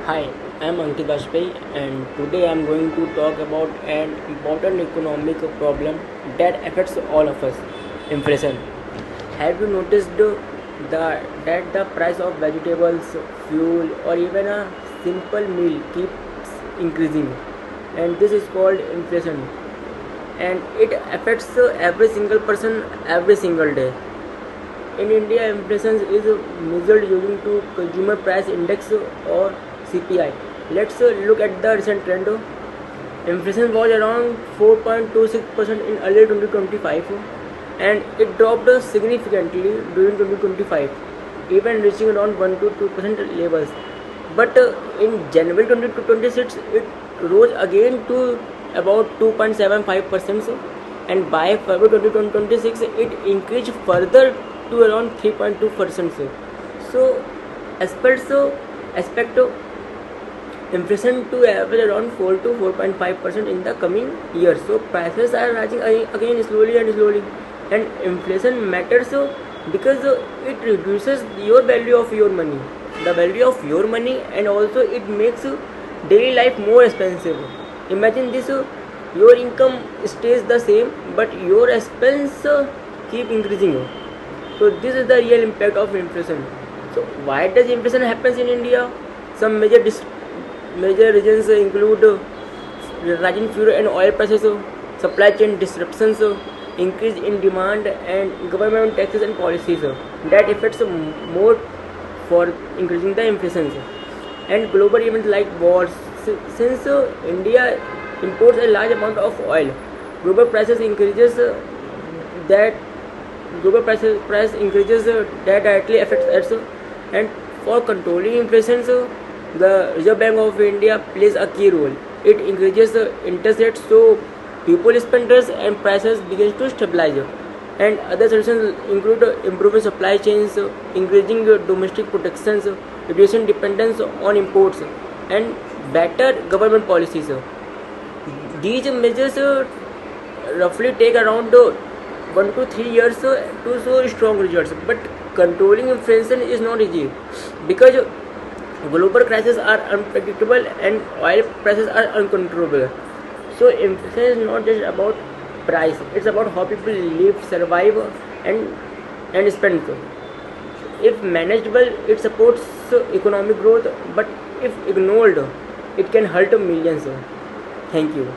Hi, I'm Ankit Bajpayee and today I'm going to talk about an important economic problem that affects all of us, inflation. Have you noticed that the price of vegetables, fuel, or even a simple meal keeps increasing? And this is called inflation. And it affects every single person every single day. In India, inflation is measured using to consumer price index or CPI. Let's look at the recent trend. Inflation was around 4.26% in early 2025 and it dropped significantly during 2025, even reaching around 1 to 2% levels. But in January 2026, it rose again to about 2.75%, and by February 2026, it increased further to around 3.2%. So, expect inflation to average around 4 to 4.5% in the coming years. So prices are rising again slowly and slowly, and inflation matters because it reduces your value of your money, the value of your money, and also it makes daily life more expensive. Imagine this: your income stays the same, but your expense keep increasing. So this is the real impact of inflation. So why does inflation happens in India? Some major reasons include rising fuel and oil prices, supply chain disruptions, increase in demand, and government taxes and policies that affects more for increasing the inflation. And global events like wars. Since India imports a large amount of oil, global prices increases that price increases that directly affects us. And for controlling inflation, the Reserve Bank of India plays a key role. It increases the interest rates so people spend less and prices begin to stabilize. And other solutions include improving supply chains, increasing domestic protections, reducing dependence on imports, and better government policies. These measures roughly take around 1 to 3 years to show strong results. But controlling inflation is not easy because global crises are unpredictable and oil prices are uncontrollable. So inflation is not just about price; it's about how people live, survive, and spend. If managed well, it supports economic growth. But if ignored, it can hurt millions. Thank you.